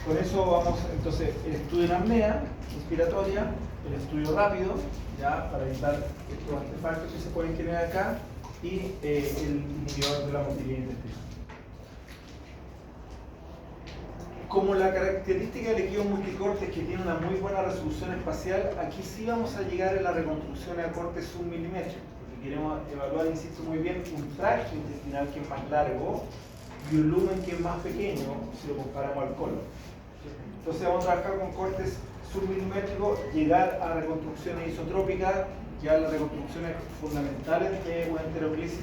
Con eso vamos, entonces, el estudio en apnea inspiratoria, el estudio rápido, ya para evitar estos artefactos que se pueden generar acá, y el inhibidor de la motilidad intestinal. Como la característica del equipo multicorte es que tiene una muy buena resolución espacial, aquí sí vamos a llegar a la reconstrucción a corte submilimétrico, porque queremos evaluar, insisto muy bien, un tracto intestinal que es más largo y un lumen que es más pequeño si lo comparamos al colon. Entonces vamos a trabajar con cortes submilimétricos, llegar a reconstrucciones isotrópicas. Ya las reconstrucciones fundamentales de una enteroclisis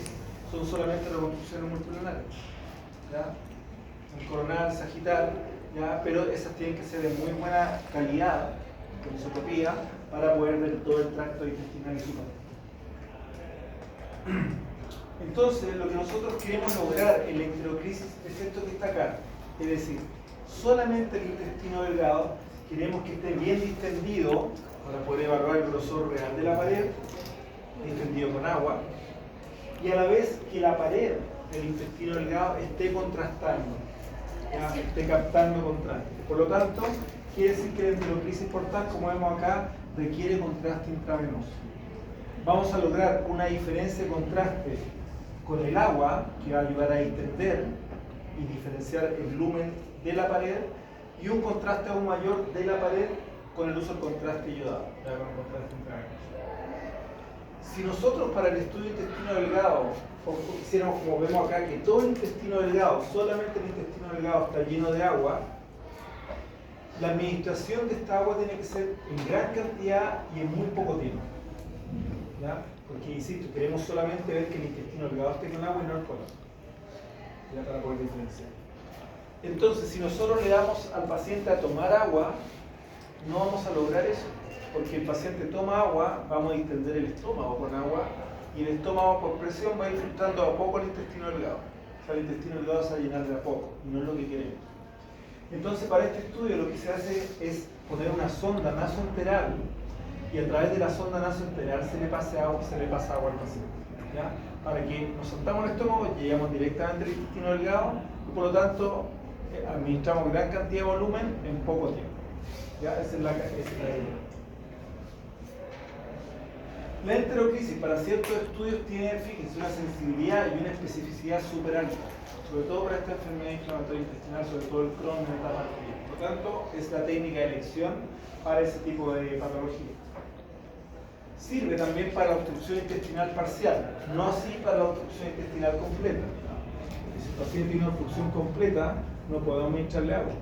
son solamente reconstrucciones multiplanares, ¿ya? Un coronal, sagital, ¿ya? Pero esas tienen que ser de muy buena calidad, con isotropía, para poder ver todo el tracto intestinal y superior. Entonces, lo que nosotros queremos lograr en la enteroclisis es esto que está acá, es decir, solamente el intestino delgado queremos que esté bien distendido para poder evaluar el grosor real de la pared, distendido con agua, y a la vez que la pared del intestino delgado esté contrastando, ¿ya? Esté captando contraste. Por lo tanto, quiere decir que la enteroclisis portal, como vemos acá, requiere contraste intravenoso. Vamos a lograr una diferencia de contraste con el agua, que va a ayudar a distender y diferenciar el lumen de la pared, y un contraste aún mayor de la pared con el uso del contraste yodado, ya con el contraste intravenoso. Si nosotros para el estudio intestino delgado hiciéramos como vemos acá, que todo el intestino delgado, solamente el intestino delgado está lleno de agua, la administración de esta agua tiene que ser en gran cantidad y en muy poco tiempo, ¿ya? Porque, insisto, queremos solamente ver que el intestino delgado esté con agua y no el colon, ya, para poder diferenciar. Entonces, si nosotros le damos al paciente a tomar agua, no vamos a lograr eso, porque el paciente toma agua, vamos a distender el estómago con agua, y el estómago por presión va a ir filtrando a poco el intestino delgado. O sea, el intestino delgado se va a llenar de a poco, y no es lo que queremos. Entonces, para este estudio lo que se hace es poner una sonda nasoenteral, y a través de la sonda nasoenteral se le pasa agua al paciente, ¿ya? Para que nos saltamos el estómago, llegamos directamente al intestino delgado, y por lo tanto administramos gran cantidad de volumen en poco tiempo, ¿ya? Esa es la idea. La enteroclisis para ciertos estudios tiene, fíjense, una sensibilidad y una especificidad súper alta, sobre todo para esta enfermedad inflamatoria intestinal, sobre todo el Crohn en etapa fría. Por lo tanto, es la técnica de elección para ese tipo de patología. Sirve también para la obstrucción intestinal parcial, no así para la obstrucción intestinal completa. Si el paciente tiene una obstrucción completa, no podemos administrarle agua,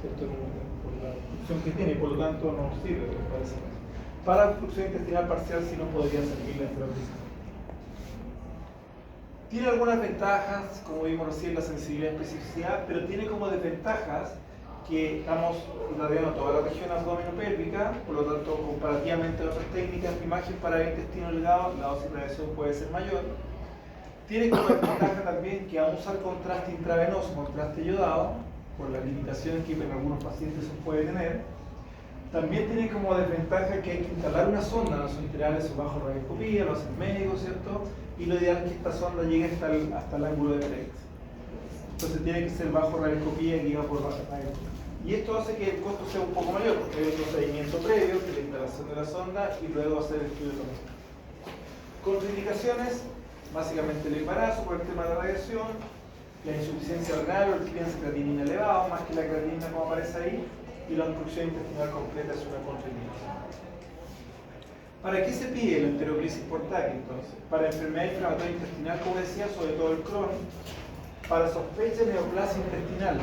¿cierto? Por la obstrucción que tiene, por lo tanto no sirve para ese caso. Para la obstrucción intestinal parcial sí nos podría servir la enteroclisis. Tiene algunas ventajas, como vimos recién, la sensibilidad y especificidad, pero tiene como desventajas que estamos irradiando toda la región abdominopélvica, por lo tanto, comparativamente a otras técnicas de imagen para el intestino delgado, la dosis de radiación puede ser mayor. Tiene como desventaja también que vamos a usar contraste intravenoso, contraste yodado, por las limitaciones que en algunos pacientes se puede tener. También tiene como desventaja que hay que instalar una sonda nasoenteral en su bajo radioscopía, lo hacen médicos, ¿cierto? Y lo ideal es que esta sonda llegue hasta el ángulo de Flex. Entonces tiene que ser bajo radioscopía y guiado por baja radioscopía. Y esto hace que el costo sea un poco mayor, porque hay un procedimiento previo, que es la instalación de la sonda, y luego hacer el estudio de la contraindicaciones, básicamente el embarazo por el tema de la radiación, la insuficiencia renal o el clearance creatinina elevado, más que la creatinina como aparece ahí, y la obstrucción intestinal completa es una contraindicación. ¿Para qué se pide la enteroclisis por TAC entonces? Para enfermedad inflamatoria intestinal, como decía, sobre todo el Crohn, para sospecha de neoplasia intestinal,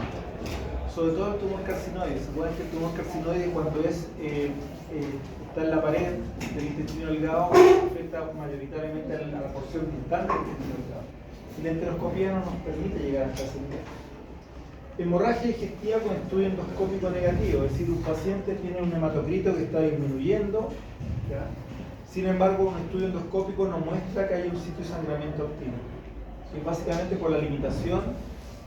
sobre todo el tumor carcinoide. Se puede que el tumor carcinoide cuando está en la pared del intestino delgado afecta mayoritariamente a la porción distante del intestino delgado. Y la enteroscopía no nos permite llegar hasta ese nivel. Hemorragia digestiva con estudio endoscópico negativo, es decir, un paciente tiene un hematocrito que está disminuyendo, ¿ya? Sin embargo, un estudio endoscópico nos muestra que hay un sitio de sangramiento activo. Y básicamente por la limitación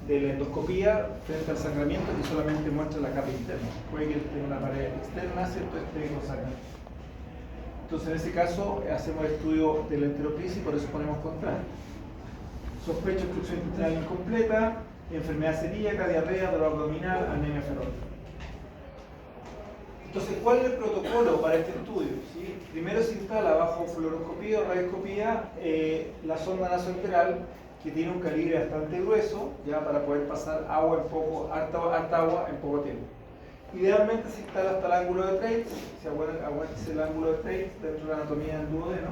de la endoscopía frente al sangramiento que solamente muestra la capa interna. Puede que tenga una pared externa, ¿cierto? Esté con sangramiento. Entonces, en ese caso, hacemos el estudio de la enteroclisis y por eso ponemos contraste. Sospecha obstrucción intestinal incompleta, enfermedad celíaca, diarrea, dolor abdominal, anemia feroz. Entonces, ¿cuál es el protocolo para este estudio? ¿Sí? Primero se instala bajo fluoroscopía o radioscopía la sonda nasoenteral, que tiene un calibre bastante grueso, ya para poder pasar agua harta agua en poco tiempo. Idealmente se instala hasta el ángulo de Treitz, si aguanta el ángulo de Treitz dentro de la anatomía del duodeno.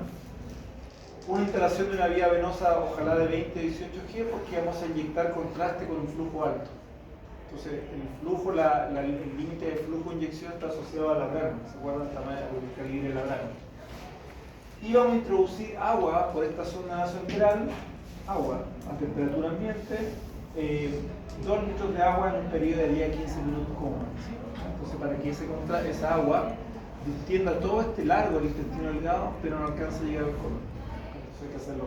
Una instalación de una vía venosa, ojalá de 20 a 18 G, porque vamos a inyectar contraste con un flujo alto. Entonces, el flujo, el límite de flujo de inyección está asociado a la Bragg, ¿se acuerdan? El calibre de la Bragg. Y vamos a introducir agua por esta zona nasoenteral, agua a temperatura ambiente, 2 litros de agua en un periodo de 10 a 15 minutos como máximo. Entonces, para que esa agua distienda todo este largo del intestino delgado, pero no alcance a llegar al colon. Entonces, hay que hacerlo.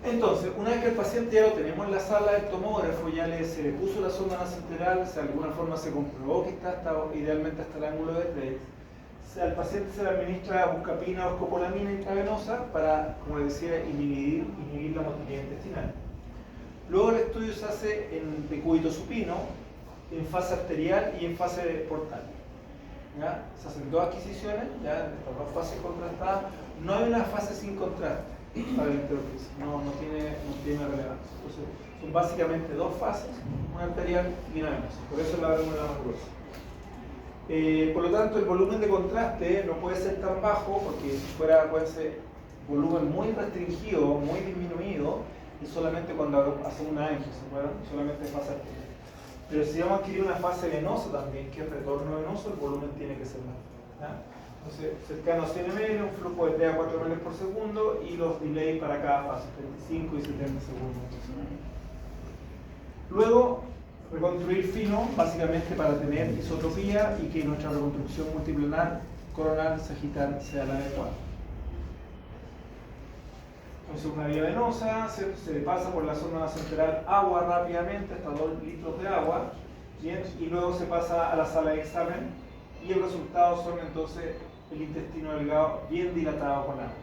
Entonces, una vez que el paciente ya lo tenemos en la sala del tomógrafo, ya se le puso la sonda nasoenteral, de alguna forma se comprobó que está idealmente hasta el ángulo de Treitz, al paciente se le administra buscapina o escopolamina intravenosa para, como les decía, inhibir la motilidad intestinal. Luego el estudio se hace en decúbito supino, en fase arterial y en fase portal. ¿Ya? Se hacen 2 adquisiciones, ya estas 2 fases contrastadas. No hay una fase sin contraste para el enterocrisis, no tiene relevancia. Entonces, son básicamente 2 fases, una arterial y una venosa. Por eso la vemos la más gruesa. Por lo tanto, el volumen de contraste no puede ser tan bajo, porque si fuera volumen muy restringido, muy disminuido, y solamente cuando hacemos una angio, ¿se acuerdan? Solamente fase arterial. Pero si vamos a adquirir una fase venosa también, que es retorno venoso, el volumen tiene que ser más. ¿Ya? Entonces, cercano a 100 ml, un flujo de 3 a 4 ml por segundo, y los delays para cada fase, 35 y 70 segundos. Luego, reconstruir fino, básicamente para tener isotropía y que nuestra reconstrucción multiplanar coronal sagital sea la adecuada. Entonces, una vía venosa, se le pasa por la zona nasoenteral agua rápidamente, hasta 2 litros de agua, ¿bien? Y luego se pasa a la sala de examen, y el resultado son entonces el intestino delgado bien dilatado con agua.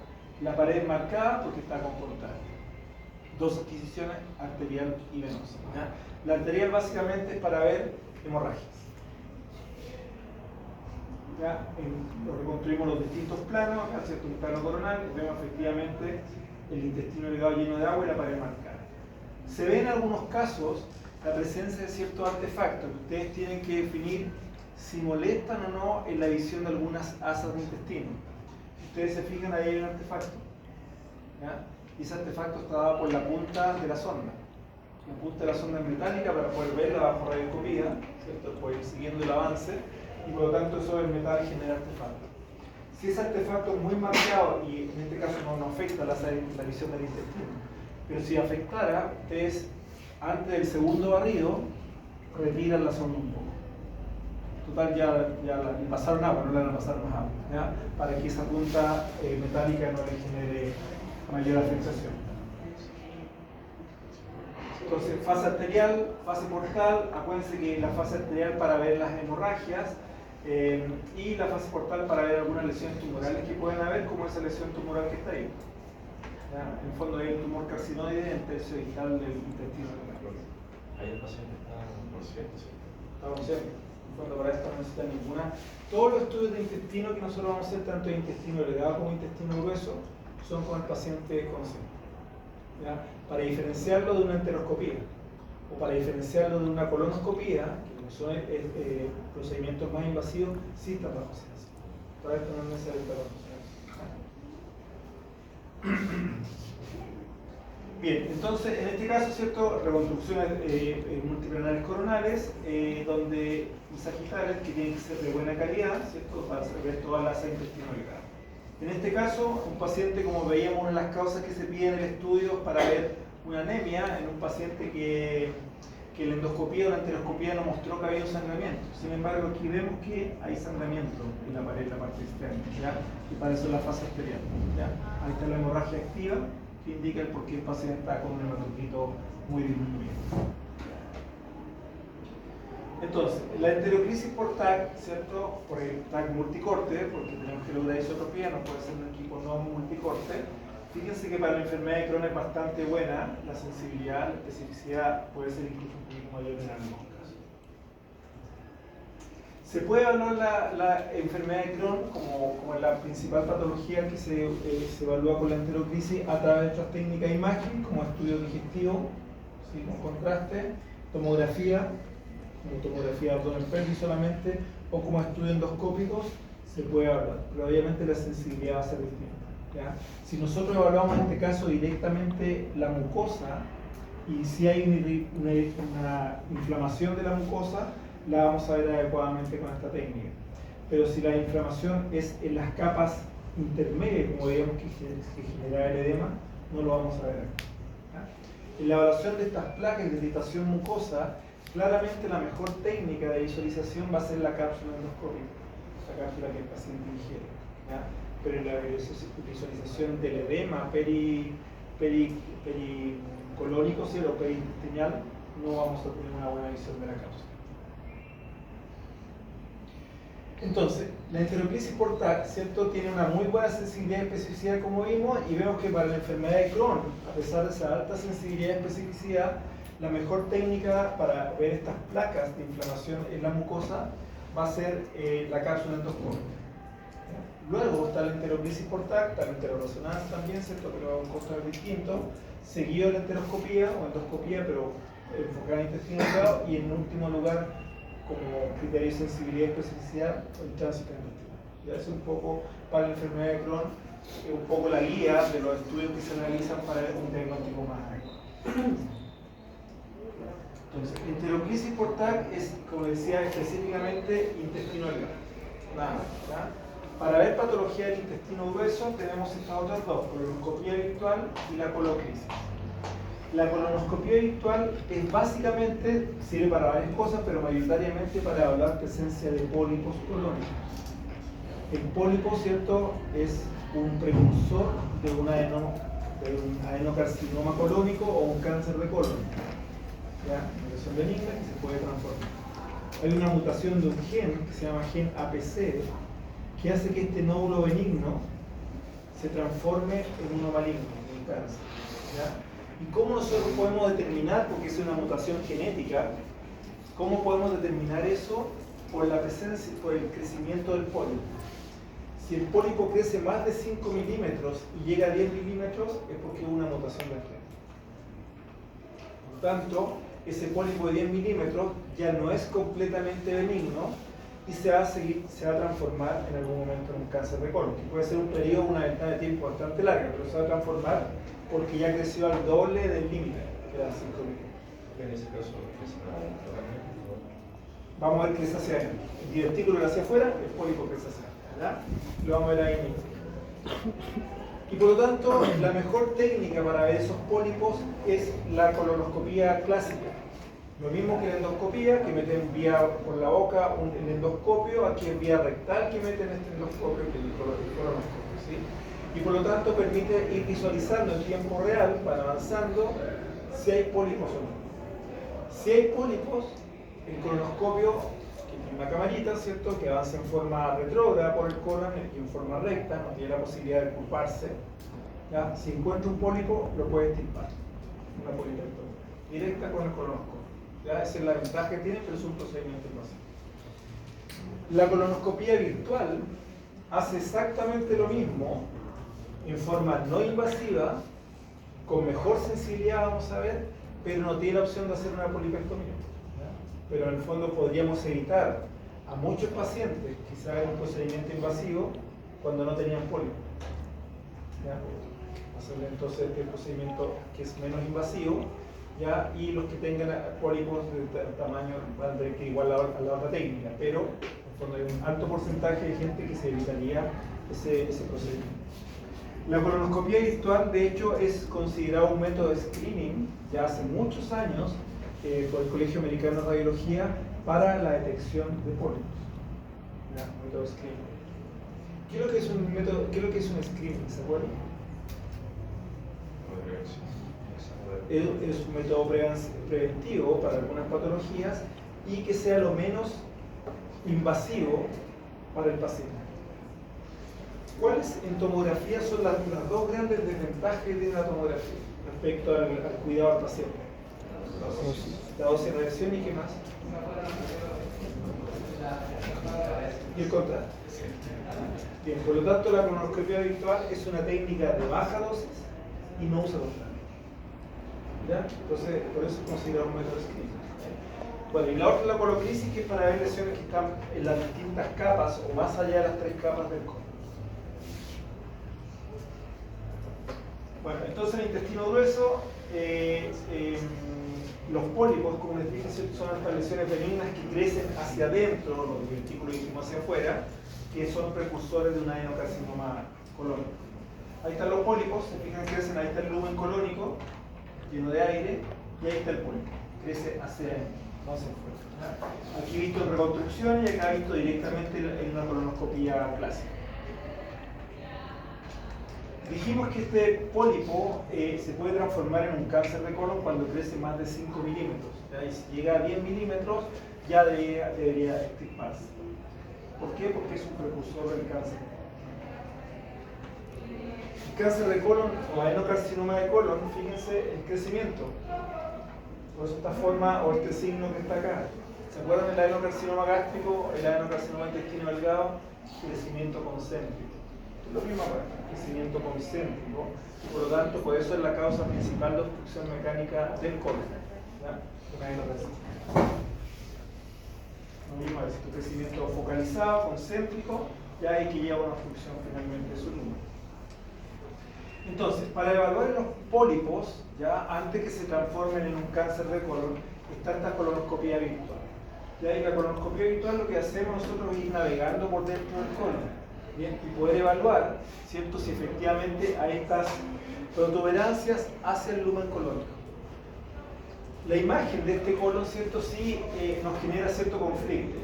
La pared marcada porque está con contraste. 2 adquisiciones, arterial y venosa. ¿Ya? La arterial básicamente es para ver hemorragias. ¿Ya? Reconstruimos los distintos planos, acá cierto un plano coronal, vemos efectivamente el intestino delgado lleno de agua y la pared marcada. Se ve en algunos casos la presencia de ciertos artefactos que ustedes tienen que definir si molestan o no en la visión de algunas asas de intestino. Ustedes se fijan, ahí hay un artefacto. ¿Ya? Y ese artefacto está dado por la punta de la sonda. La punta de la sonda es metálica para poder verla bajo radioscopía, ¿cierto? Poder ir siguiendo el avance, y por lo tanto eso es metal y genera artefacto. Si ese artefacto es muy marcado, y en este caso no afecta la visión del intestino, pero si afectara, ustedes antes del segundo barrido retiran la sonda un poco. Total, ya le pasaron agua, no le van a pasar más agua, ¿ya? Para que esa punta metálica no le genere mayor afectación. Entonces, fase arterial, fase portal, acuérdense que la fase arterial para ver las hemorragias y la fase portal para ver algunas lesiones tumorales que pueden haber, como esa lesión tumoral que está ahí. ¿Ya? En el fondo hay un tumor carcinoide en el tercio distal del intestino. Ahí el paciente está consciente, ¿sí? Está consciente. En el fondo para esto no necesita ninguna. Todos los estudios de intestino que nosotros vamos a hacer, tanto de intestino delgado como intestino grueso, son con el paciente consciente. ¿Ya? Para diferenciarlo de una enteroscopía o para diferenciarlo de una colonoscopía, que son procedimientos más invasivos, sí están bajo ciencia. Para esto no es necesario estar bajo ciencia. Bien, entonces en este caso, ¿cierto? Reconstrucciones multiplanales coronales, y sagitales, que tienen que ser de buena calidad, ¿cierto? Para ver toda la asa intestinal delgada. En este caso, un paciente, como veíamos, una de las causas que se pide en el estudio para ver una anemia, en un paciente que la endoscopía o la enteroscopía no mostró que había un sangramiento. Sin embargo, aquí vemos que hay sangramiento en la pared, en la parte externa, ¿ya? Y para eso es la fase arterial, ¿ya? Ahí está la hemorragia activa, que indica el por qué el paciente está con un hematocrito muy disminuido. Entonces, la enterocrisis por TAC, ¿cierto? Por el TAC multicorte, porque tenemos que lograr isotropía, no puede ser un equipo no multicorte. Fíjense que para la enfermedad de Crohn es bastante buena, la sensibilidad, la especificidad puede ser incluso un poquito mayor en algunos casos. Se puede evaluar la enfermedad de Crohn como la principal patología que se evalúa con la enteroclisis a través de otras técnicas de imagen, como estudio digestivo, ¿sí? Con contraste, tomografía, como tomografía de abdomen pélvico solamente, o como estudio endoscópicos, se puede evaluar, pero obviamente la sensibilidad va a ser distinta. ¿Ya? Si nosotros evaluamos en este caso directamente la mucosa y si hay una inflamación de la mucosa, la vamos a ver adecuadamente con esta técnica. Pero si la inflamación es en las capas intermedias, como veíamos que genera el edema, no lo vamos a ver aquí. ¿Ya? En la evaluación de estas placas de irritación mucosa, claramente la mejor técnica de visualización va a ser la cápsula endoscópica, la cápsula que el paciente ingiere. ¿Ya? Pero en la visualización del edema pericolónico, ¿sí? O periintestinal, no vamos a tener una buena visión de la cápsula. Entonces, la enteroclisis por TAC, ¿cierto?, tiene una muy buena sensibilidad y especificidad, como vimos, y vemos que para la enfermedad de Crohn, a pesar de esa alta sensibilidad y especificidad, la mejor técnica para ver estas placas de inflamación en la mucosa va a ser la cápsula endoscópica. Luego está la enteroclisis por TAC, está la enteroresonancia también, ¿cierto?, pero un costo distinto, seguido de la enteroscopía o endoscopía, pero enfocada en intestino delgado, y en último lugar, como criterio de sensibilidad y especificidad, el tránsito intestinal. Ya es un poco para la enfermedad de Crohn, un poco la guía de los estudios que se realizan para un diagnóstico más adecuado. Entonces, enteroclisis por TAC es, como decía, específicamente intestino delgado. Nada más, ¿ya? Para ver patología del intestino grueso tenemos estas otras dos, colonoscopía virtual y la coloclisis. La colonoscopía virtual es básicamente, sirve para varias cosas, pero mayoritariamente para evaluar presencia de pólipos colónicos. El pólipo, ¿cierto?, es un precursor de un adenocarcinoma colónico o un cáncer de colon. ¿Ya? Una lesión benigna que se puede transformar. Hay una mutación de un gen que se llama gen APC, que hace que este nódulo benigno se transforme en uno maligno, en un cáncer. ¿Ya? ¿Y cómo nosotros podemos determinar, porque es una mutación genética, cómo podemos determinar eso? Por la presencia, por el crecimiento del pólipo. Si el pólipo crece más de 5 milímetros y llega a 10 milímetros, es porque hubo una mutación del gen. Por lo tanto, ese pólipo de 10 milímetros ya no es completamente benigno y se va a transformar en algún momento en un cáncer de colon, que puede ser un periodo, una ventana de tiempo bastante larga, pero se va a transformar porque ya creció al doble del límite, que era 5 milímetros. En ese caso, vamos a ver crece hacia adentro. El divertículo hacia afuera, el pólipo crece hacia adentro, ¿verdad? Lo vamos a ver ahí mismo. Y por lo tanto, la mejor técnica para ver esos pólipos es la colonoscopía clásica. Lo mismo que la endoscopía, que meten vía por la boca el endoscopio, aquí es vía rectal que meten este endoscopio, que es el colonoscopio, ¿sí? Y por lo tanto permite ir visualizando en tiempo real, van avanzando, si hay pólipos o no. Si hay pólipos, el colonoscopio, que tiene una camarita, ¿cierto?, que avanza en forma retrógrada por el colon y en forma recta, no tiene la posibilidad de culparse. ¿Ya? Si encuentra un pólipo, lo puede extirpar. Una polipectomía directa con el colonoscopio. ¿Ya? Esa es la ventaja que tiene, pero es un procedimiento invasivo. La colonoscopía virtual hace exactamente lo mismo, en forma no invasiva, con mejor sensibilidad, vamos a ver, pero no tiene la opción de hacer una polipectomía. ¿Ya? Pero en el fondo podríamos evitar a muchos pacientes que se hagan un procedimiento invasivo cuando no tenían pólipo. Hacerle entonces este procedimiento que es menos invasivo, ¿ya? Y los que tengan pólipos de tamaño van a tener que igual a la otra técnica, pero en el fondo hay un alto porcentaje de gente que se evitaría ese procedimiento. La colonoscopía virtual, de hecho, es considerado un método de screening ya hace muchos años por el Colegio Americano de Radiología para la detección de pólipos. ¿Ya? Un método de screening. ¿Qué es lo que es un método? ¿Qué es lo que es un screening? ¿Se acuerdan? Es un método preventivo para algunas patologías y que sea lo menos invasivo para el paciente. ¿Cuáles en tomografía son las dos grandes desventajas que tiene la tomografía respecto al cuidado al paciente? La dosis de reacción y qué más. Y el contraste. Bien, por lo tanto la colonoscopia virtual es una técnica de baja dosis y no usa contraste. ¿Ya? Entonces, por eso es considerado un método escrito. Bueno, y la otra es la coloclisis, que es para ver lesiones que están en las distintas capas o más allá de las 3 capas del colon. Bueno, entonces en el intestino grueso, los pólipos, como les dije, son estas lesiones benignas que crecen hacia adentro, los divertículos íntimos hacia afuera, que son precursores de un adenocarcinoma colónico. Ahí están los pólipos, se fijan que crecen, ahí está el lumen colónico, lleno de aire, y ahí está el pólipo, crece hacia adentro, no hacia afuera. Aquí visto en reconstrucción y acá visto directamente en una colonoscopía clásica. Dijimos que este pólipo se puede transformar en un cáncer de colon cuando crece más de 5 milímetros. Y si llega a 10 milímetros ya debería extirparse. ¿Por qué? Porque es un precursor del cáncer. El cáncer de colon o adenocarcinoma de colon, fíjense el crecimiento. Por eso esta forma o este signo que está acá. ¿Se acuerdan del adenocarcinoma gástrico, el adenocarcinoma intestino delgado? Crecimiento concéntrico. Lo mismo acá, crecimiento concéntrico, y por lo tanto, por eso es la causa principal de obstrucción mecánica del colon. Lo mismo es un crecimiento focalizado, concéntrico, ya hay que lleva una obstrucción finalmente de su lumen. Entonces, para evaluar los pólipos, ya antes que se transformen en un cáncer de colon, está esta colonoscopia virtual. Ya en la colonoscopia virtual lo que hacemos nosotros es ir navegando por dentro del colon. Bien, y poder evaluar, ¿cierto?, si efectivamente hay estas protuberancias hacia el lumen colónico. La imagen de este colon, ¿cierto?, sí nos genera cierto conflicto.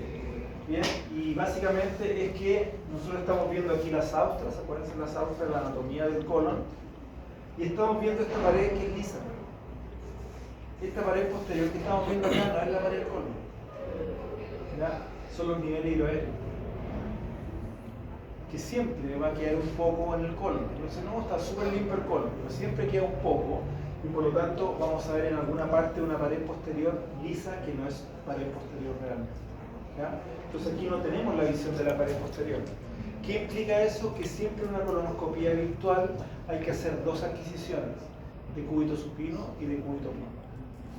Bien, y básicamente es que nosotros estamos viendo aquí las austras, acuérdense las austras, la anatomía del colon, y estamos viendo esta pared que es lisa. Esta pared posterior que estamos viendo acá no es la pared del colon. ¿Ya? Son los niveles hidroaéreos, que siempre va a quedar un poco en el colon. Entonces no está súper limpio el colon, pero siempre queda un poco, y por lo tanto vamos a ver en alguna parte una pared posterior lisa que no es pared posterior realmente. ¿Ya? Entonces aquí no tenemos la visión de la pared posterior. ¿Qué implica eso? Que siempre en una colonoscopía virtual hay que hacer 2 adquisiciones, de cúbito supino y de cúbito plano,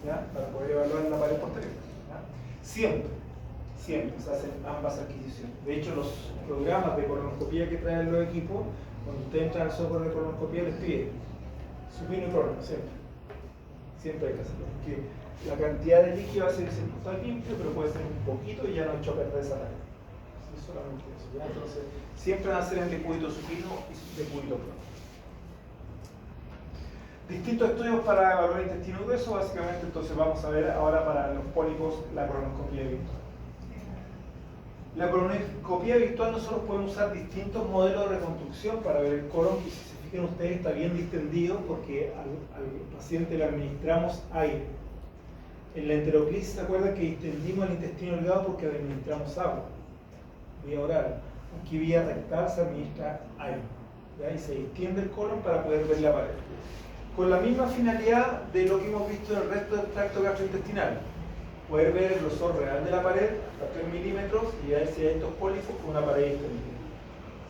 ¿ya?, para poder evaluar la pared posterior. ¿Ya? Siempre se hacen ambas adquisiciones. De hecho, los programas de colonoscopía que traen los equipos, cuando usted entra al software de colonoscopía, les pide supino y plano, siempre hay que hacerlo, porque la cantidad de líquido hace que se está limpio, pero puede ser un poquito y ya no ha hecho perder esa área. Es solamente eso, ¿ya? Entonces, siempre van a ser en decúbito supino y decúbito plano. Distintos estudios para evaluar el intestino grueso, básicamente. Entonces vamos a ver ahora para los pólipos la colonoscopía virtual. La colonoscopía virtual nosotros podemos usar distintos modelos de reconstrucción para ver el colon, que si se fijan ustedes está bien distendido porque al paciente le administramos aire. En la enteroclisis, ¿se acuerdan que distendimos el intestino delgado porque le administramos agua? Vía oral. Aquí vía rectal se administra aire. ¿Ya? Y se distiende el colon para poder ver la pared. Con la misma finalidad de lo que hemos visto en el resto del tracto gastrointestinal. Poder ver el grosor real de la pared hasta 3 milímetros y ver si hay estos pólipos con una pared distendida.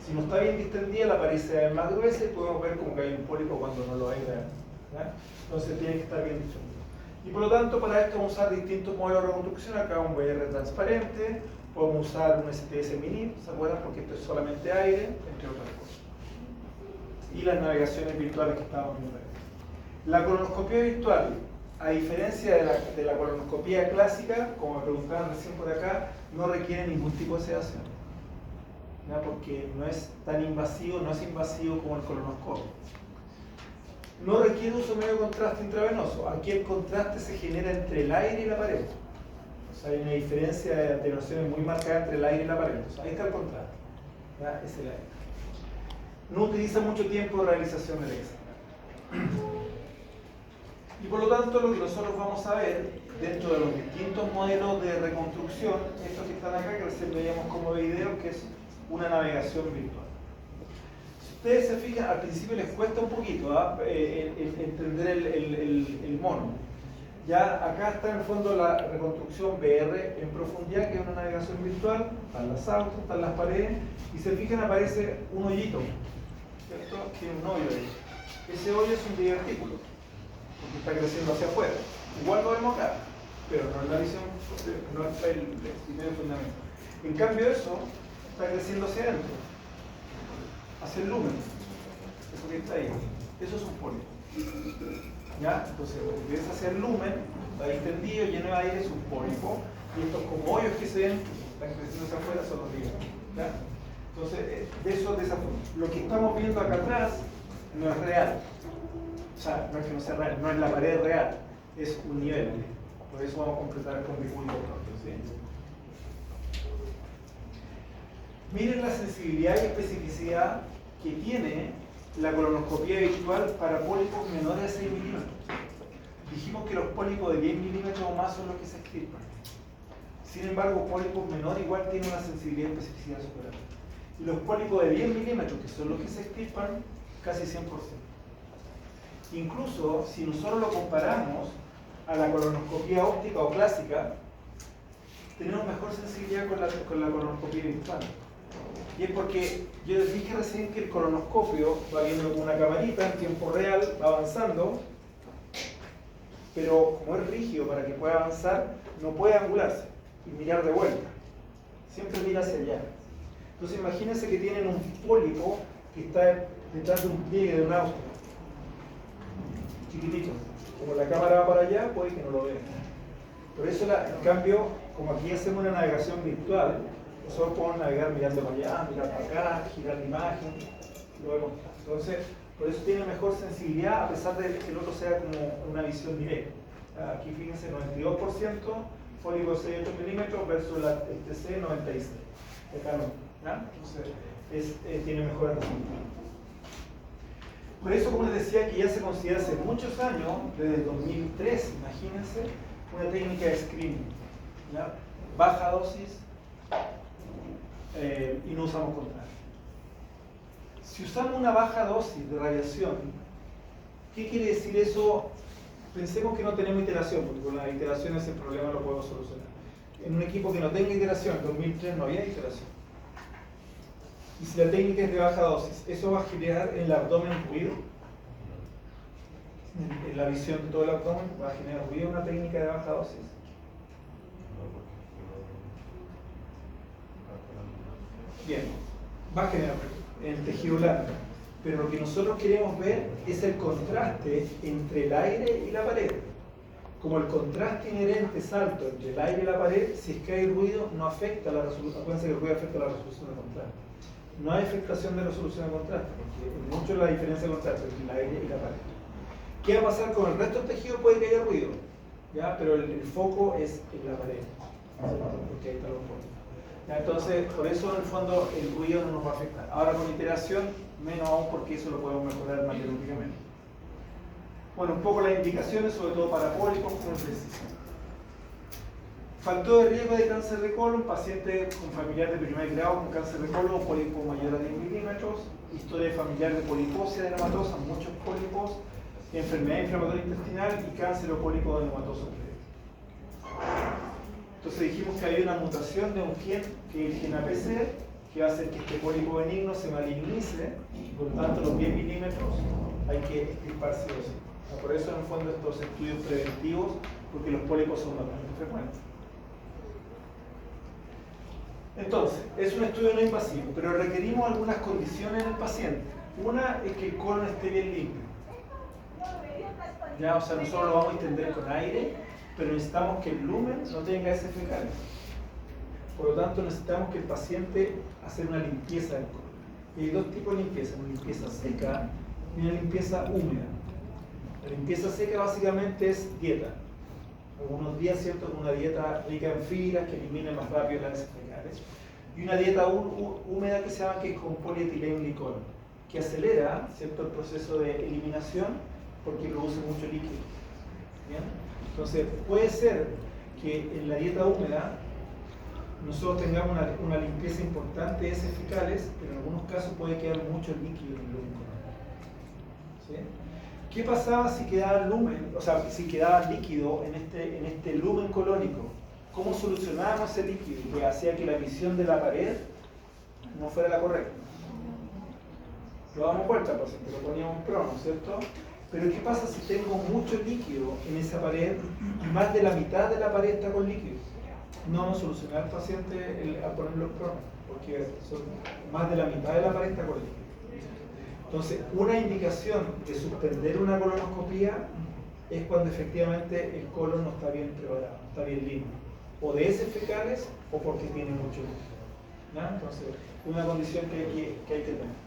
Si no está bien distendida, la pared se ve más gruesa y podemos ver como que hay un pólipo cuando no lo hay realmente. Entonces tiene que estar bien distendida. Y por lo tanto, para esto vamos a usar distintos modelos de reconstrucción. Acá un VR transparente, podemos usar un STS mini, ¿se acuerdan? Porque esto es solamente aire, entre otras cosas. Y las navegaciones virtuales que estábamos viendo ahí. La colonoscopia virtual, a diferencia de la colonoscopia clásica, como me preguntaban recién por acá, no requiere ningún tipo de sedación. ¿Ya? Porque no es tan invasivo, no es invasivo como el colonoscopio. No requiere uso medio contraste intravenoso. Aquí el contraste se genera entre el aire y la pared. O sea, hay una diferencia de atenuaciones muy marcada entre el aire y la pared. O sea, ahí está el contraste. ¿Ya? Es el aire. No utiliza mucho tiempo de realización del examen. Y por lo tanto, lo que nosotros vamos a ver dentro de los distintos modelos de reconstrucción, estos que están acá, que recién veíamos como video, que es una navegación virtual. Ustedes se fijan, al principio les cuesta un poquito entender el mono. Ya acá está en el fondo la reconstrucción VR en profundidad, que es una navegación virtual, están las autos, están las paredes, y se fijan aparece un hoyito, ¿cierto? Tiene un hoyo ahí. Ese hoyo es un divertículo, porque está creciendo hacia afuera. Igual lo vemos acá, pero no es la visión, no es el criterio fundamental. En cambio eso está creciendo hacia adentro, hacia el lumen, eso que está ahí. Eso es un pólipo. ¿Ya? Entonces, lo que ves hacia el lumen, está extendido, lleno de aire, es un pólipo, y estos como hoyos que se ven, están creciendo hacia afuera, son los líquidos. ¿Ya? Entonces, de esa forma. Lo que estamos viendo acá atrás no es real. O sea, no es que no sea real, no es la pared real, es un nivel. Por eso vamos a completar con bicudo propio, ¿sí? Miren la sensibilidad y especificidad que tiene la colonoscopía virtual para pólipos menores de 6 milímetros. Dijimos que los pólipos de 10 milímetros o más son los que se extirpan. Sin embargo, pólipos menores igual tienen una sensibilidad y especificidad superior. Y los pólipos de 10 milímetros, que son los que se extirpan, casi 100%. Incluso, si nosotros lo comparamos a la colonoscopía óptica o clásica, tenemos mejor sensibilidad con la colonoscopía virtual. Y es porque yo les dije recién que el colonoscopio va viendo con una camarita en tiempo real, va avanzando, pero como es rígido para que pueda avanzar, no puede angularse y mirar de vuelta. Siempre mira hacia allá. Entonces imagínense que tienen un pólipo que está detrás de un pliegue de un auto, chiquitito. Como la cámara va para allá, puede que no lo vean. Por eso, en cambio, como aquí hacemos una navegación virtual, nosotros podemos navegar mirando para allá, mirar para acá, girar la imagen, lo vemos. Entonces, por eso tiene mejor sensibilidad, a pesar de que el otro sea como una visión directa. Aquí fíjense, 92%, pólipo de 6,8 milímetros versus la TC 96. Acá no. ¿Ya? Entonces, tiene mejor resultado. Por eso, como les decía, que ya se considera hace muchos años, desde el 2003, imagínense, una técnica de screening. ¿Ya? Baja dosis y no usamos contraste. Si usamos una baja dosis de radiación, ¿qué quiere decir eso? Pensemos que no tenemos iteración, porque con las iteraciones ese problema lo podemos solucionar. En un equipo que no tenga iteración, en 2003 no había iteración. Y si la técnica es de baja dosis, ¿eso va a generar en el abdomen ruido? En la visión de todo el abdomen va a generar ruido una técnica de baja dosis. Bien, va a generar en el tejido blando. Pero lo que nosotros queremos ver es el contraste entre el aire y la pared. Como el contraste inherente es alto entre el aire y la pared, si es que hay ruido, no afecta la resolución. Acuérdense que el ruido afecta la resolución de contraste. No hay afectación de resolución de contraste, porque es mucho la diferencia de contraste entre el aire y la pared. ¿Qué va a pasar con el resto del tejido? Puede que haya ruido, ¿ya? Pero el foco es en la pared, porque ahí está los puntos. Entonces, por eso en el fondo el ruido no nos va a afectar. Ahora con iteración, menos aún, porque eso lo podemos mejorar matemáticamente. Bueno, un poco las indicaciones, sobre todo para pólipos, como les decía. Factor de riesgo de cáncer de colon, paciente con familiar de primer grado con cáncer de colon, pólipo mayor a 10 milímetros, historia familiar de poliposia adenomatosa, muchos pólipos, enfermedad inflamatoria intestinal y cáncer o pólipo adenomatoso. Entonces dijimos que había una mutación de un gen, que es el gen APC, que va a hacer que este pólipo benigno se malignice, y por lo tanto los 10 milímetros hay que extirpar sí o sí. Por eso en el fondo estos estudios preventivos, porque los pólipos son bastante frecuentes. Entonces, es un estudio no invasivo, pero requerimos algunas condiciones en el paciente. Una es que el colon esté bien limpio. Ya, o sea, nosotros lo vamos a extender con aire, pero necesitamos que el lumen no tenga heces fecales. Por lo tanto, necesitamos que el paciente haga una limpieza del colon. Y hay dos tipos de limpieza, una limpieza seca y una limpieza húmeda. La limpieza seca básicamente es dieta. Algunos días, ¿cierto? Una dieta rica en fibras que elimine más rápido las heces fecales. Y una dieta húmeda que se llama que es con polietilenglicol, que acelera, ¿cierto?, el proceso de eliminación porque produce mucho líquido. ¿Bien? Entonces, puede ser que en la dieta húmeda nosotros tengamos una limpieza importante de heces fecales, pero en algunos casos puede quedar mucho líquido en el lumen colónico. ¿Sí? ¿Qué pasaba si quedaba si quedaba líquido en este lumen colónico? ¿Cómo solucionábamos ese líquido que hacía que la visión de la pared no fuera la correcta? Lo damos vuelta, pues, lo poníamos prono, ¿cierto? Pero ¿qué pasa si tengo mucho líquido en esa pared y más de la mitad de la pared está con líquido? No vamos a solucionar al paciente al ponerlo en prono, porque más de la mitad de la pared está con líquido. Entonces, una indicación de suspender una colonoscopía es cuando efectivamente el colon no está bien preparado, no está bien limpio. O de heces fecales o porque tiene mucho líquido. ¿No? Entonces, es una condición que hay que tener.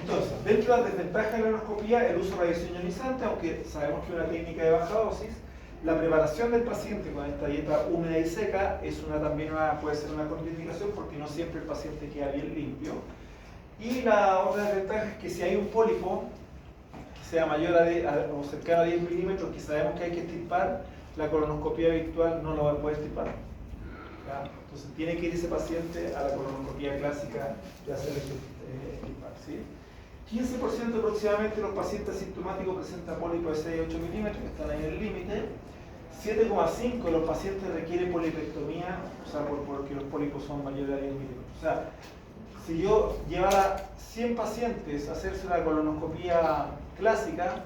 Entonces, dentro de las desventajas de la colonoscopía, el uso de radiación ionizante, aunque sabemos que es una técnica de baja dosis, la preparación del paciente con esta dieta húmeda y seca puede ser una contraindicación porque no siempre el paciente queda bien limpio. Y la otra desventaja es que si hay un pólipo que sea mayor o cercano a 10 milímetros, que sabemos que hay que extirpar, la colonoscopía virtual no lo va a poder extirpar. ¿Ya? Entonces tiene que ir ese paciente a la colonoscopía clásica y hacer extirpar. ¿Sí? 15% aproximadamente de los pacientes asintomáticos presentan pólipos de 6 a 8 milímetros, que están ahí en el límite. 7,5% de los pacientes requieren polipectomía, o sea, porque los pólipos son mayores a 10 milímetros. O sea, si yo llevara 100 pacientes a hacerse una colonoscopía clásica,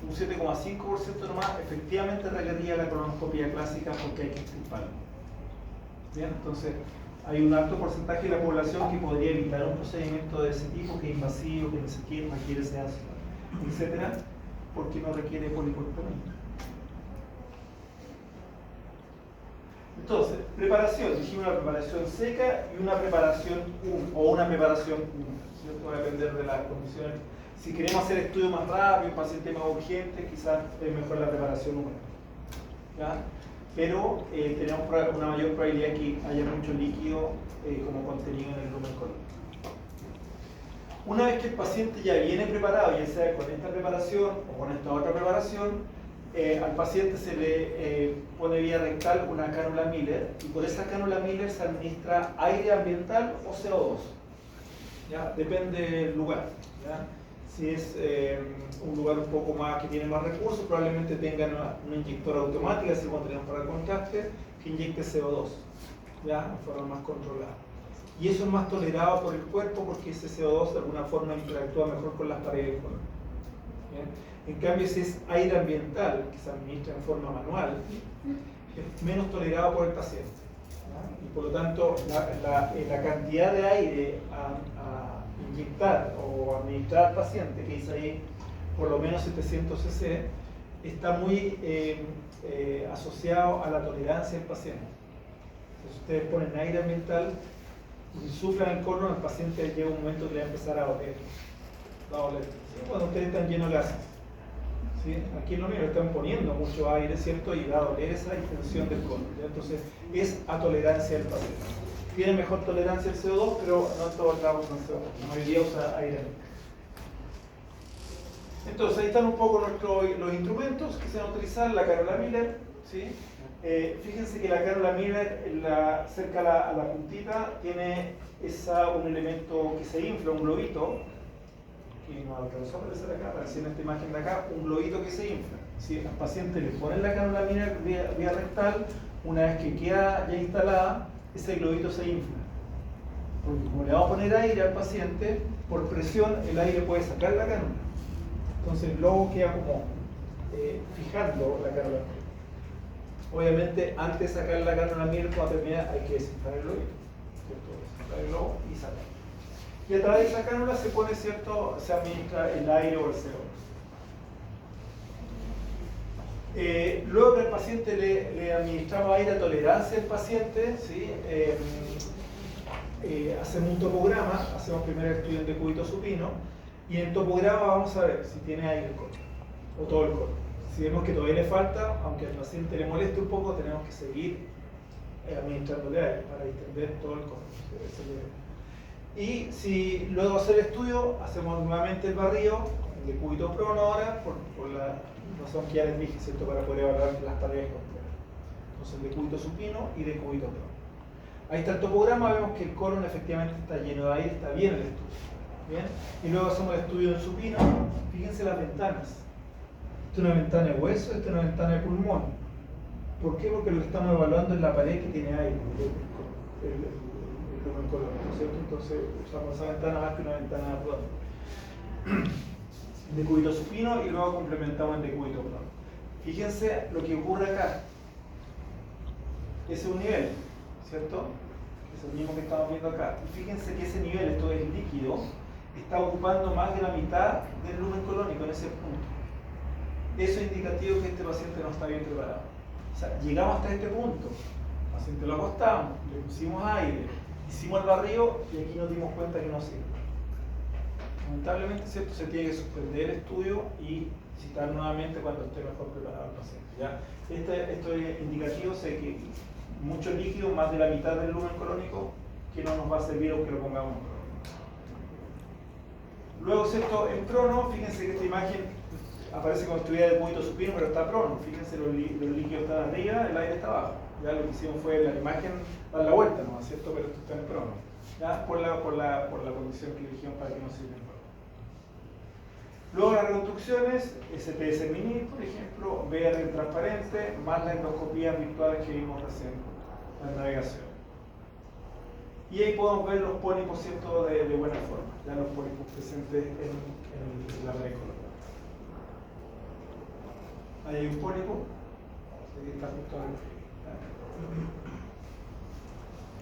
un 7,5% nomás efectivamente requeriría la colonoscopía clásica porque hay que extirparlo. Bien, entonces hay un alto porcentaje de la población que podría evitar un procedimiento de ese tipo, que es invasivo, que no sé qué, requiere sedación, etcétera, porque no requiere polipectomía. Entonces, preparación, dijimos una preparación seca y una preparación o una preparación ¿cierto? Va a depender de las condiciones. Si queremos hacer estudios más rápidos, pacientes más urgentes, quizás es mejor la preparación húmeda. ¿Ya? Pero tenemos una mayor probabilidad de que haya mucho líquido como contenido en el lumen colónico. Una vez que el paciente ya viene preparado, ya sea con esta preparación o con esta otra preparación, al paciente se le pone vía rectal una cánula Miller y por esa cánula Miller se administra aire ambiental o CO2. ¿Ya? Depende del lugar. ¿Ya? Si es un lugar un poco más que tiene más recursos, probablemente tengan una inyectora automática, así como tenemos para el contraste, que inyecte CO2, ¿ya? De forma más controlada. Y eso es más tolerado por el cuerpo porque ese CO2 de alguna forma interactúa mejor con las paredes del colon. En cambio, si es aire ambiental, que se administra en forma manual, es menos tolerado por el paciente. ¿Ya? Y por lo tanto, la cantidad de aire a inyectar o administrar al paciente, que dice ahí por lo menos 700 cc, está muy asociado a la tolerancia del paciente. Entonces ustedes ponen aire ambiental, insuflan el colon, el paciente llega un momento que le va a empezar a doler. Va a doler. ¿Sí? Cuando ustedes están llenos de gases. ¿Sí? Aquí en lo mío le están poniendo mucho aire, ¿cierto? Y va a doler esa distensión del colon. ¿Ya? Entonces es a tolerancia del paciente. Tiene mejor tolerancia al CO2, pero no todos lados usan CO2. La mayoría usa aire. Entonces ahí están un poco los instrumentos que se van a utilizar, la cánula Miller. ¿Sí? Fíjense que la cánula Miller, cerca a la puntita, tiene un elemento que se infla, un globito, que no alcanzó a aparecer acá, aparece en esta imagen de acá, un globito que se infla. Si al paciente le ponen la cánula Miller vía rectal, una vez que queda ya instalada, ese globito se infla. Porque como le vamos a poner aire al paciente, por presión el aire puede sacar la cánula. Entonces el globo queda como fijando la cánula. Obviamente, antes de sacar la cánula Miller, cuando termina, hay que desinflar el globito. Desinflar el globo y sacar. Y a través de esa cánula se pone, ¿cierto? Se administra el aire o el CO2. Luego que al paciente le administramos aire a tolerancia al paciente, ¿sí? Hacemos un topograma, hacemos primero el estudio en decúbito supino, y en el topograma vamos a ver si tiene aire el colon, o todo el colon. Si vemos que todavía le falta, aunque al paciente le moleste un poco, tenemos que seguir administrándole aire para distender todo el colon. Y si luego de hacer el estudio, hacemos nuevamente el barrido, el decúbito prono ahora, por la razón que ya les dije, ¿cierto? Para poder evaluar las paredes completas. Entonces, decúbito supino y decúbito prono. Ahí está el topograma, vemos que el colon efectivamente está lleno de aire, está bien el estudio. ¿Bien? Y luego hacemos el estudio en supino. Fíjense las ventanas. Esta es una ventana de hueso, esta es una ventana de pulmón. ¿Por qué? Porque lo que estamos evaluando es la pared que tiene aire, el lumen colónico, ¿cierto? Entonces usamos esa ventana más que una ventana de abdomen. Decúbito supino y luego complementamos en decúbito prono. Fíjense lo que ocurre acá. Ese es un nivel, ¿cierto? Es el mismo que estamos viendo acá. Y fíjense que ese nivel, esto es líquido, está ocupando más de la mitad del lumen colónico en ese punto. Eso es indicativo que este paciente no está bien preparado. O sea, llegamos hasta este punto, el paciente lo acostamos, le pusimos aire, hicimos el barrido y aquí nos dimos cuenta que no sirve. Lamentablemente, ¿cierto? Se tiene que suspender el estudio y citar nuevamente cuando esté mejor preparado el paciente. ¿Ya? Esto es indicativo, sé que mucho líquido, más de la mitad del lumen colónico, que no nos va a servir aunque lo pongamos en prono. Luego, ¿cierto? En prono, fíjense que esta imagen aparece como si estuviera de decúbito supino, pero está prono. Fíjense, los líquidos están arriba, el aire está abajo. Ya lo que hicimos fue la imagen dar la vuelta, ¿no? ¿Cierto? Pero esto está en prono. ¿Ya? Por la condición que eligieron para que no sirva en prono. Luego las reconstrucciones, STS mini, por ejemplo, VR transparente, más las endoscopías virtuales que vimos recién, la navegación. Y ahí podemos ver los pólipos, ¿cierto? De buena forma, ya los pólipos presentes en la pared colon. Ahí hay un pólipo, que está justo ahí.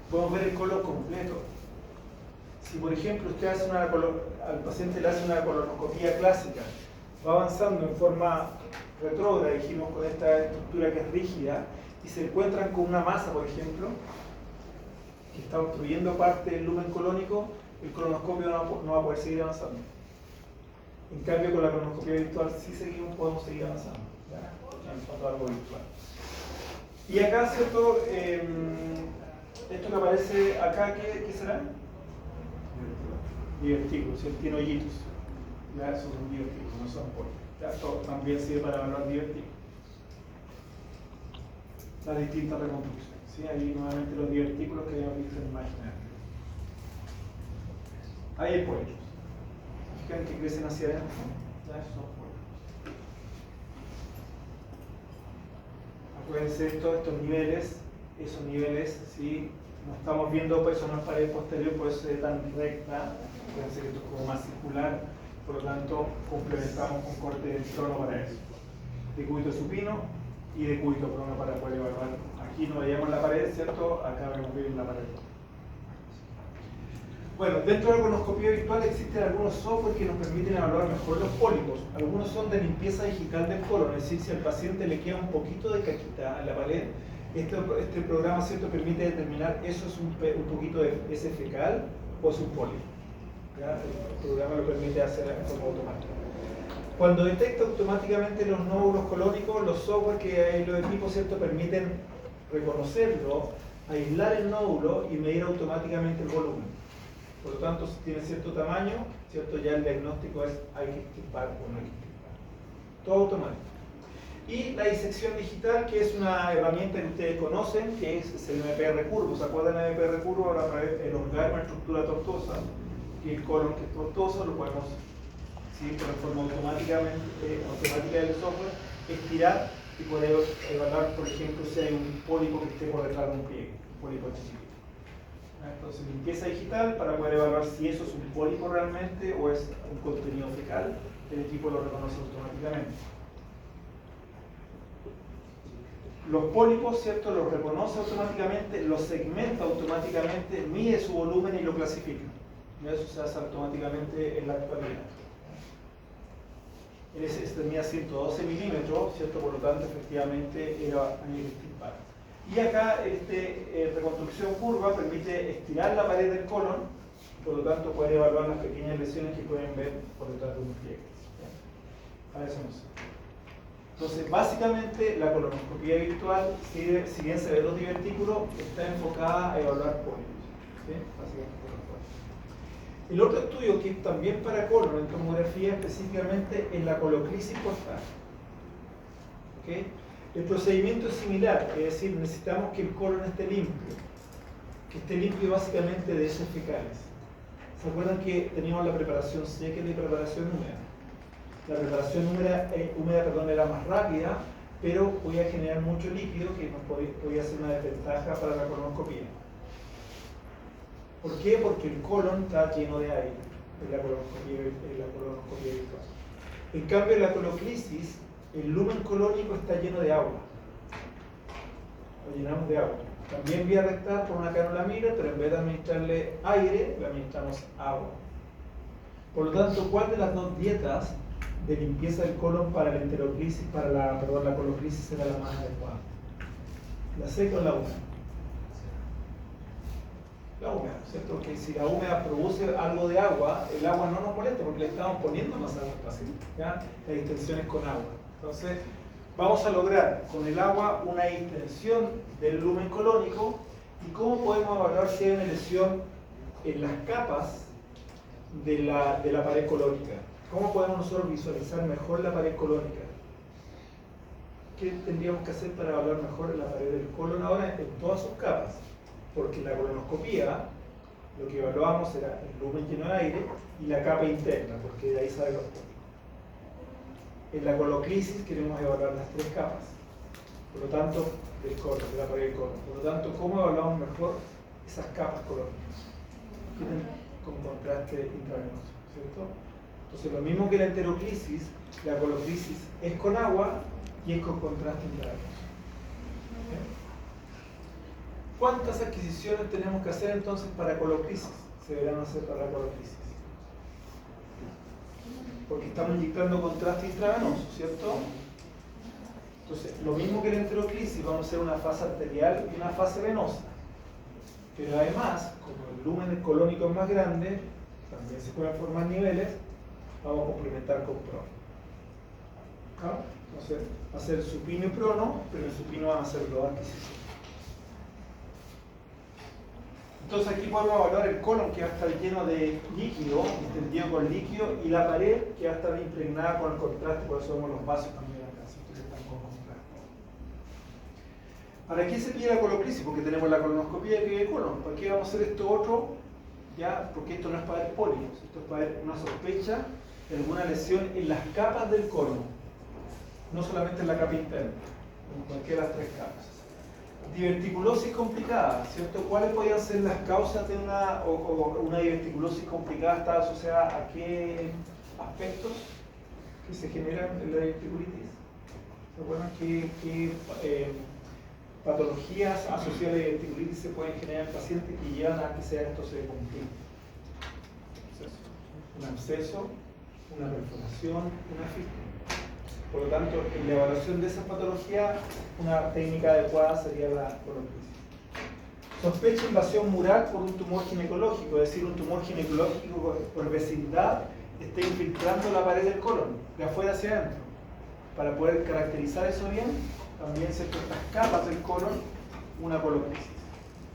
Podemos ver el colon completo. Si por ejemplo usted hace al paciente le hace una colonoscopía clásica, va avanzando en forma retrógrada, dijimos, con esta estructura que es rígida, y se encuentran con una masa, por ejemplo, que está obstruyendo parte del lumen colónico, el colonoscopio no va a poder seguir avanzando. En cambio, con la colonoscopia virtual sí podemos seguir avanzando, ¿ya? En cuanto a algo virtual. Y acá, ¿cierto? Esto que aparece acá, ¿qué será? Divertículos, ¿sí? Tiene hoyitos. Ya, esos son divertículos, no son polvos. Ya, todo también sirve para evaluar divertículos. Las distintas reconstrucciones. ¿Sí? Ahí nuevamente los divertículos que habíamos visto en imagen. Ahí hay polvos. Fijan que crecen hacia adentro. Ya, esos son polvos. Acuérdense estos niveles, esos niveles, ¿sí? No estamos viendo, pues, eso no es pared posterior, por eso es tan recta. Fíjense que esto es como más circular, por lo tanto complementamos con corte de prono para eso. Decúbito supino y decúbito prono para poder evaluar. Aquí no veíamos la pared, ¿cierto? Acá vemos bien la pared. Bueno, dentro de la colonoscopía virtual existen algunos software que nos permiten evaluar mejor los pólipos. Algunos son de limpieza digital del colon, es decir, si al paciente le queda un poquito de caquita en la pared, este programa, ¿cierto?, permite determinar eso es un poquito de ese fecal o es un pólipo. ¿Ya? El programa lo permite hacer en forma automática. Cuando detecta automáticamente los nódulos colónicos, los software que hay en los equipos, ¿cierto?, permiten reconocerlo, aislar el nódulo y medir automáticamente el volumen. Por lo tanto, si tiene cierto tamaño, ¿cierto?, ya el diagnóstico es hay que extirpar o no hay que extirpar. Todo automático. Y la disección digital, que es una herramienta que ustedes conocen, que es el MPR curvo. ¿Se acuerdan del MPR curvo? Ahora el orgasmo en estructura tortuosa, y el colon que es tortuoso, lo podemos, ¿sí?, por forma automática del software, estirar y poder evaluar, por ejemplo, si hay un pólipo que esté por detrás de un pliegue, un pólipo chiquitito. Entonces, limpieza digital para poder evaluar si eso es un pólipo realmente o es un contenido fecal, el equipo lo reconoce automáticamente. Los pólipos, ¿cierto?, los reconoce automáticamente, los segmenta automáticamente, mide su volumen y lo clasifica. Y eso se hace automáticamente en la actualidad. En ese tenía 112 milímetros, ¿cierto? Por lo tanto, efectivamente, era a nivel extirpar. Y acá, reconstrucción curva permite estirar la pared del colon, por lo tanto, poder evaluar las pequeñas lesiones que pueden ver por detrás de un pliegue. A eso no sé. Entonces, básicamente, la colonoscopía virtual, si bien se ven los divertículos, está enfocada a evaluar pólipos. ¿Sí? Básicamente, el otro estudio que es también para colon, en tomografía específicamente, es la coloclisis postal. ¿Okay? El procedimiento es similar, es decir, necesitamos que el colon esté limpio, que esté limpio básicamente de heces fecales. ¿Se acuerdan que teníamos la preparación seca y la preparación húmeda? La preparación húmeda, era más rápida, pero podía generar mucho líquido que nos podía ser una desventaja para la colonoscopia. ¿Por qué? Porque el colon está lleno de aire en la colonoscopia virtual. En cambio, en la coloclisis, el lumen colónico está lleno de agua. Lo llenamos de agua. También vía rectal por una cánula Miller, pero en vez de administrarle aire, le administramos agua. Por lo tanto, ¿cuál de las dos dietas de limpieza del colon para la enteroclisis, la coloclisis será la más adecuada? ¿La seca o la húmeda? La húmeda, ¿cierto? Porque si la húmeda produce algo de agua, el agua no nos molesta porque le estamos poniendo más agua fácil, ¿ya? La distensión es con agua. Entonces, vamos a lograr con el agua una distensión del lumen colónico. ¿Y cómo podemos evaluar si hay una lesión en las capas de la pared colónica? ¿Cómo podemos nosotros visualizar mejor la pared colónica? ¿Qué tendríamos que hacer para evaluar mejor la pared del colon ahora en todas sus capas? Porque en la colonoscopía lo que evaluamos era el lumen lleno de aire y la capa interna, porque de ahí sale los puntos. En la coloclisis queremos evaluar las tres capas, por lo tanto, del colon, de la pared del colon. Por lo tanto, ¿cómo evaluamos mejor esas capas colónicas? Con contraste intravenoso, ¿cierto? Entonces, lo mismo que la enteroclisis, la coloclisis es con agua y es con contraste intravenoso. ¿Cuántas adquisiciones tenemos que hacer entonces para coloclisis? Se deberán hacer para la coloclisis. Porque estamos inyectando contraste intravenoso, ¿cierto? Entonces, lo mismo que la enteroclisis, vamos a hacer una fase arterial y una fase venosa. Pero además, como el lumen colónico es más grande, también se pueden formar niveles, vamos a complementar con prono. ¿Ah? Entonces, va a ser supino y prono, pero en supino van a ser dos adquisiciones. Entonces aquí podemos evaluar el colon que va a estar lleno de líquido, extendido con líquido, y la pared que va a estar impregnada con el contraste, por eso vemos los vasos también acá, ¿cierto? Que están con contraste. ¿Para qué se pide la coloclisis? Porque tenemos la colonoscopia y el colon. ¿Para qué vamos a hacer esto otro? ¿Ya? Porque esto no es para ver pólipos, esto es para ver una sospecha de alguna lesión en las capas del colon, no solamente en la capa interna, en cualquiera de las tres capas. Diverticulosis complicada, ¿cierto? ¿Cuáles podrían ser las causas de una diverticulosis complicada? ¿Está asociada a qué aspectos que se generan en la diverticulitis? ¿Se acuerdan qué patologías asociadas a la diverticulitis se pueden generar en pacientes que llevan a que esto se complique? Un absceso, una perforación, una fístula. Por lo tanto, en la evaluación de esa patología, una técnica adecuada sería la coloclisis. Sospecha invasión mural por un tumor ginecológico, es decir, un tumor ginecológico por vecindad está infiltrando la pared del colon, de afuera hacia adentro. Para poder caracterizar eso bien, también se estas capas del colon, una coloclisis.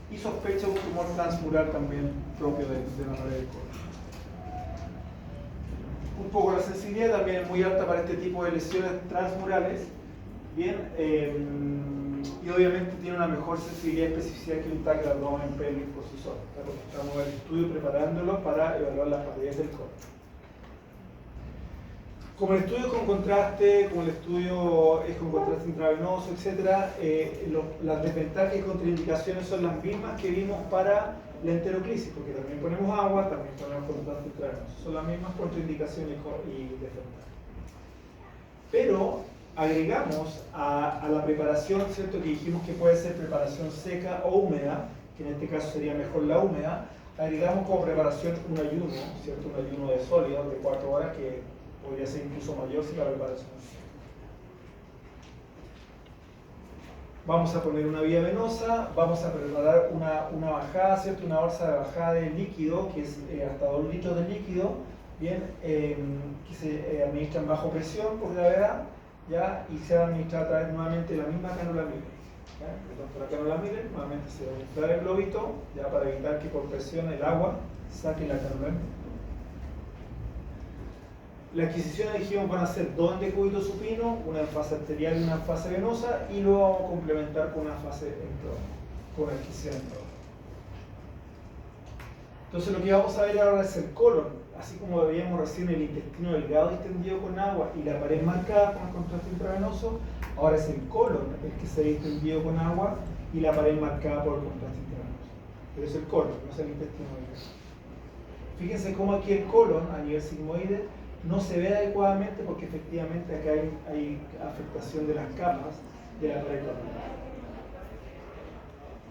Y sospecha un tumor transmural también propio de la pared del colon. Un poco la sensibilidad también es muy alta para este tipo de lesiones transmurales. Bien, y obviamente tiene una mejor sensibilidad y especificidad que un TAC de abdomen pelvis por sí solo, porque estamos en el estudio preparándolo para evaluar las paredes del colon. Como el estudio es con contraste, como el estudio es con contraste intravenoso, etc., las desventajas y contraindicaciones son las mismas que vimos para la enteroclisis, porque también ponemos agua, también ponemos contraste intravenoso. Son las mismas contraindicaciones y desventajas. Pero agregamos a la preparación, ¿cierto? Que dijimos que puede ser preparación seca o húmeda, que en este caso sería mejor la húmeda. Agregamos como preparación un ayuno, ¿cierto? Un ayuno de sólidos de 4 horas que podría ser incluso mayor si la preparación es seca. Vamos a poner una vía venosa, vamos a preparar una bajada, ¿cierto? Una bolsa de bajada de líquido, que es hasta 2 litros de líquido, bien, que se administran bajo presión por gravedad, ¿ya? Y se va a administrar a través nuevamente de la misma cánula Miller. Por la cánula Miller, nuevamente se va a inflar el globito, ya para evitar que por presión el agua saque la cánula Miller. La adquisición, dijimos, van a ser dos en decúbito supino, una en fase arterial y una en fase venosa, y luego vamos a complementar con una fase con adquisición entrónica. Entonces lo que vamos a ver ahora es el colon, así como veíamos recién el intestino delgado distendido con agua y la pared marcada con el contraste intravenoso, ahora es el colon el que se ha distendido con agua y la pared marcada por el contraste intravenoso. Pero es el colon, no es el intestino delgado. Fíjense cómo aquí el colon a nivel sigmoide no se ve adecuadamente porque efectivamente acá hay afectación de las capas de la pared colonial.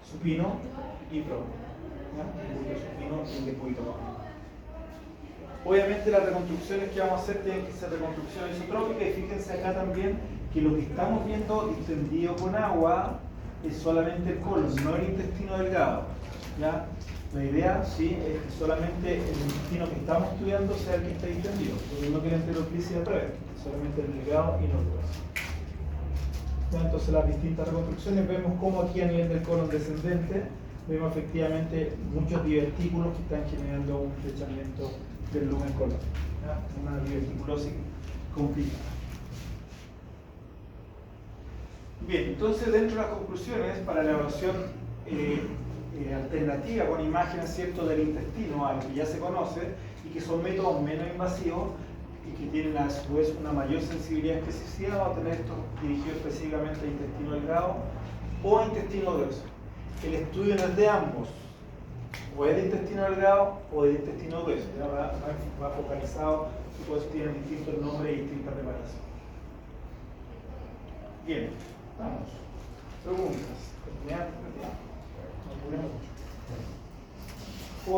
Supino y prono. Supino y decúbito. Obviamente las reconstrucciones que vamos a hacer tienen que ser reconstrucciones isotrópicas y fíjense acá también que lo que estamos viendo distendido con agua es solamente el colon, no el intestino delgado. ¿Ya? La idea sí, es que solamente el intestino que estamos estudiando sea el que está distendido, porque no quiere enteroclisis previa, solamente el delgado y no el grueso. Entonces las distintas reconstrucciones vemos como aquí a nivel del colon descendente vemos efectivamente muchos divertículos que están generando un estrechamiento del lumen colon, una diverticulosis complicada. Bien, entonces dentro de las conclusiones para la evaluación alternativa con imágenes, ¿cierto?, del intestino, algo que ya se conoce y que son métodos menos invasivos y que tienen a su vez una mayor sensibilidad y especificidad, vamos a tener estos dirigidos específicamente al intestino delgado o a intestino grueso. El estudio no es de ambos, o es de intestino delgado o de intestino grueso, ya va focalizado y pues tienen distintos nombres y distintas preparaciones. Bien, vamos. Preguntas. No apuremos mucho.